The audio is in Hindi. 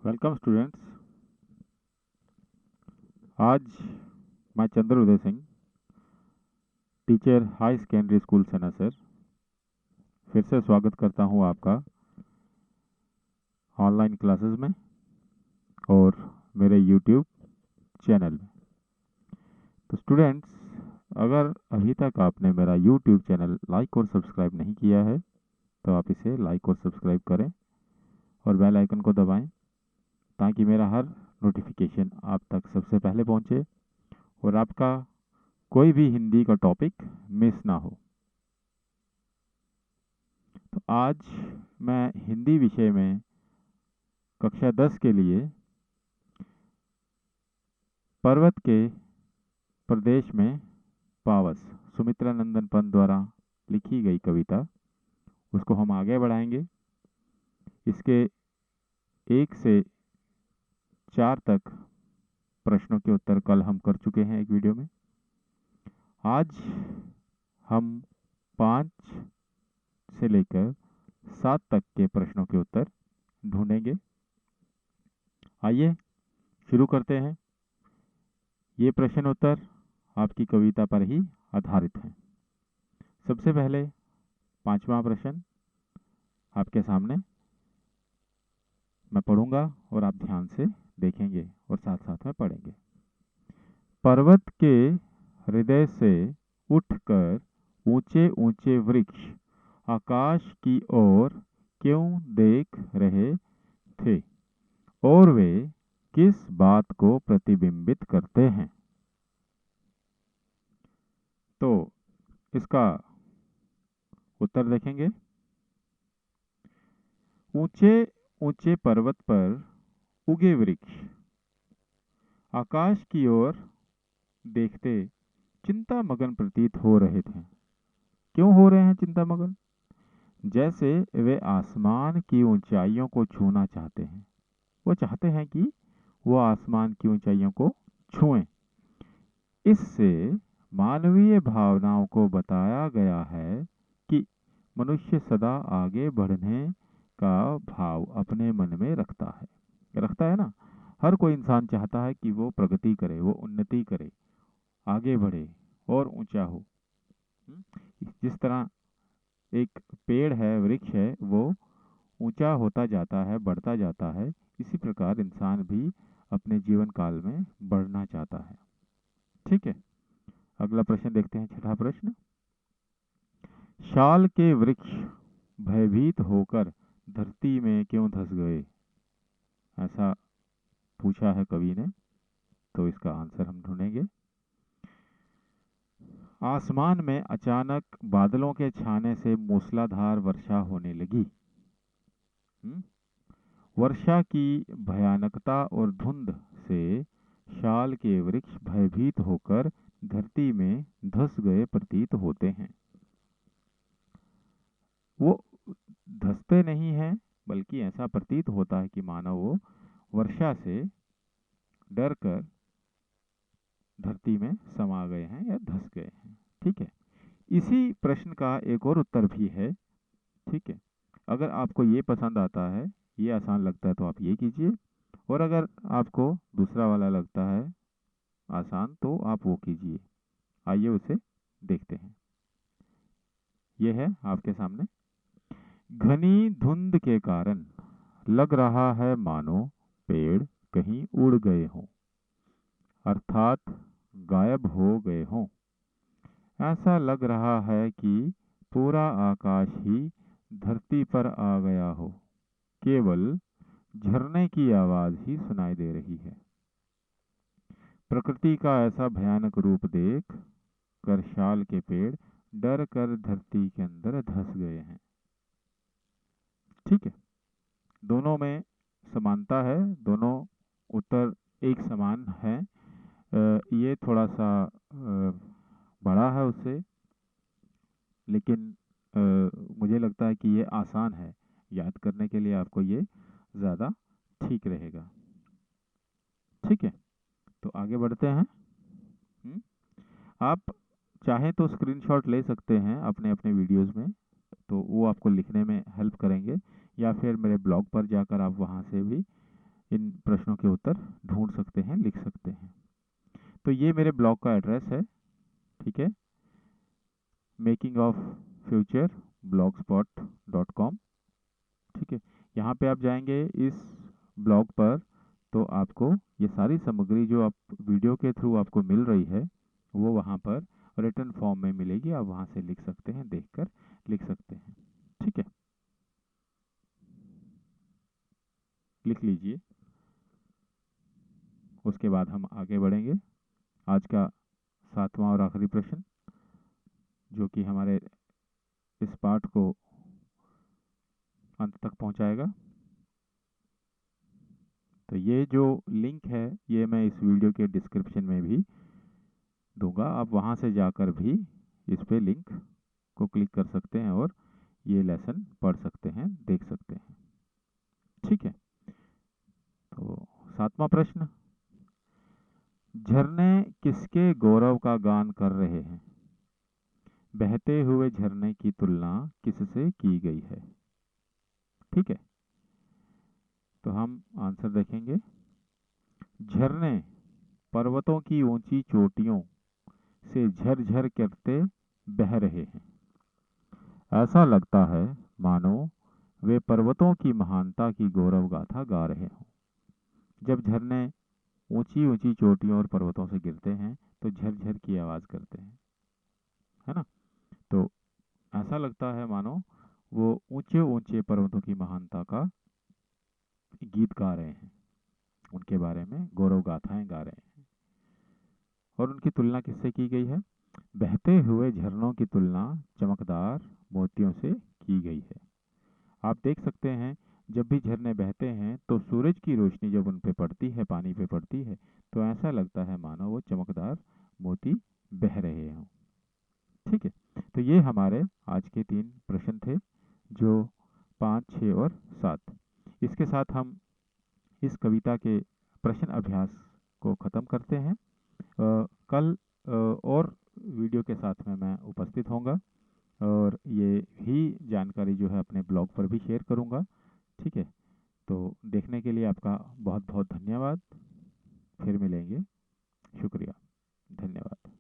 Welcome students. आज मैं Chandra Uday Singh, teacher high secondary school Sanasar, फिर से स्वागत करता हूं आपका ऑनलाइन क्लासेस में और मेरे यूट्यूब चैनल में। तो स्टूडेंट्स, अगर अभी तक आपने मेरा यूट्यूब चैनल लाइक और सब्सक्राइब नहीं किया है तो आप इसे लाइक और सब्सक्राइब करें और बेल आइकन को दबाएं ताकि मेरा हर नोटिफिकेशन आप तक सबसे पहले पहुंचे और आपका कोई भी हिंदी का टॉपिक मिस ना हो। तो आज मैं हिंदी विषय में कक्षा 10 के लिए पर्वत के प्रदेश में पावस सुमित्रा नंदन पंत द्वारा लिखी गई कविता, उसको हम आगे बढ़ाएंगे। इसके 1 से 4 तक प्रश्नों के उत्तर कल हम कर चुके हैं एक वीडियो में। आज हम 5 से लेकर 7 तक के प्रश्नों के उत्तर ढूंढेंगे। आइए शुरू करते हैं। ये प्रश्न उत्तर आपकी कविता पर ही आधारित हैं। सबसे पहले 5वां प्रश्न आपके सामने मैं पढ़ूंगा और आप ध्यान से देखेंगे और साथ साथ में पढ़ेंगे। पर्वत के हृदय से उठकर ऊंचे ऊंचे वृक्ष आकाश की ओर क्यों देख रहे थे और वे किस बात को प्रतिबिंबित करते हैं? तो इसका उत्तर देखेंगे। ऊंचे ऊंचे पर्वत पर उगे वृक्ष आकाश की ओर देखते चिंता मगन प्रतीत हो रहे थे। क्यों हो रहे हैं चिंता मगन? जैसे वे आसमान की ऊंचाइयों को छूना चाहते हैं। वो चाहते हैं कि वो आसमान की ऊंचाइयों को छुएं। इससे मानवीय भावनाओं को बताया गया है कि मनुष्य सदा आगे बढ़ने का भाव अपने मन में रखता है ना। हर कोई इंसान चाहता है कि वो प्रगति करे, वो उन्नति करे, आगे बढ़े और ऊंचा हो। जिस तरह एक पेड़ है, वृक्ष है, वो ऊंचा होता जाता है, बढ़ता जाता है, इसी प्रकार इंसान भी अपने जीवन काल में बढ़ना चाहता है। ठीक है, अगला प्रश्न देखते हैं। 6वां प्रश्न। शाल के वृक्ष भयभीत होकर धरती में क्यों धंस गए? ऐसा पूछा है कवि ने, तो इसका आंसर हम ढूंढेंगे। आसमान में अचानक बादलों के छाने से मूसलाधार वर्षा होने लगी। वर्षा की भयानकता और धुंध से शाल के वृक्ष भयभीत होकर धरती में धंस गए प्रतीत होते हैं। वो धंसते नहीं हैं, बल्कि ऐसा प्रतीत होता है कि मानो वो वर्षा से डरकर धरती में समा गए हैं या धंस गए हैं। ठीक है, इसी प्रश्न का एक और उत्तर भी है। ठीक है, अगर आपको ये पसंद आता है, ये आसान लगता है, तो आप ये कीजिए, और अगर आपको दूसरा वाला लगता है आसान तो आप वो कीजिए। आइए उसे देखते हैं। यह है आपके सामने। घनी धुंध के कारण लग रहा है मानो पेड़ कहीं उड़ गए हों, अर्थात गायब हो गए हों। ऐसा लग रहा है कि पूरा आकाश ही धरती पर आ गया हो, केवल झरने की आवाज ही सुनाई दे रही है। प्रकृति का ऐसा भयानक रूप देख कर शाल के पेड़ डर कर धरती के अंदर धंस गए हैं। ठीक है, दोनों में समानता है, दोनों उत्तर एक समान है। ये थोड़ा सा बड़ा है उससे, लेकिन मुझे लगता है कि ये आसान है, याद करने के लिए आपको ये ज़्यादा ठीक रहेगा। ठीक है, तो आगे बढ़ते हैं। आप चाहें तो स्क्रीनशॉट ले सकते हैं अपने अपने वीडियोस में, तो वो आपको लिखने में हेल्प करेंगे, या फिर मेरे ब्लॉग पर जाकर आप वहाँ से भी इन प्रश्नों के उत्तर ढूंढ सकते हैं, लिख सकते हैं। तो ये मेरे ब्लॉग का एड्रेस है, ठीक है, मेकिंग ऑफ फ्यूचर blogspot.com। ठीक है, यहाँ पे आप जाएंगे इस ब्लॉग पर, तो आपको ये सारी सामग्री जो आप वीडियो के थ्रू आपको मिल रही है वो वहाँ पर रिटन फॉर्म में मिलेगी। आप वहाँ से लिख सकते हैं, देखकर लिख सकते हैं। ठीक है, लिख लीजिए। उसके बाद हम आगे बढ़ेंगे। आज का 7वां और आखिरी प्रश्न, जो कि हमारे इस पाठ को अंत तक पहुंचाएगा। तो ये जो लिंक है ये मैं इस वीडियो के डिस्क्रिप्शन में भी दूंगा। आप वहां से जाकर भी इस पे लिंक को क्लिक कर सकते हैं और ये लेसन पढ़ सकते हैं, देख सकते हैं। ठीक है, तो 7वां प्रश्न, झरने किसके गौरव का गान कर रहे हैं? बहते हुए झरने की तुलना किससे की गई है? ठीक है, तो हम आंसर देखेंगे। झरने पर्वतों की ऊंची चोटियों से झरझर करते बह रहे हैं। ऐसा लगता है मानो वे पर्वतों की महानता की गौरव गाथा गा रहे हों। जब झरने ऊंची ऊंची चोटियों और पर्वतों से गिरते हैं तो झरझर की आवाज करते हैं, है ना? तो ऐसा लगता है मानो वो ऊंचे ऊंचे पर्वतों की महानता का गीत गा रहे हैं, उनके बारे में गौरव गाथाएं गा रहे हैं। और उनकी तुलना किससे की गई है? बहते हुए झरनों की तुलना चमकदार मोतियों से की गई है। आप देख सकते हैं जब भी झरने बहते हैं तो सूरज की रोशनी जब उन पे पड़ती है, पानी पे पड़ती है, तो ऐसा लगता है मानो वो चमकदार मोती बह रहे हों। ठीक है, तो ये हमारे आज के 3 प्रश्न थे, जो 5, 6 और 7। इसके साथ हम इस कविता के प्रश्न अभ्यास को ख़त्म करते हैं। कल और वीडियो के साथ में मैं उपस्थित होऊंगा और ये ही जानकारी जो है अपने ब्लॉग पर भी शेयर करूंगा। ठीक है, तो देखने के लिए आपका बहुत बहुत धन्यवाद। फिर मिलेंगे। शुक्रिया, धन्यवाद।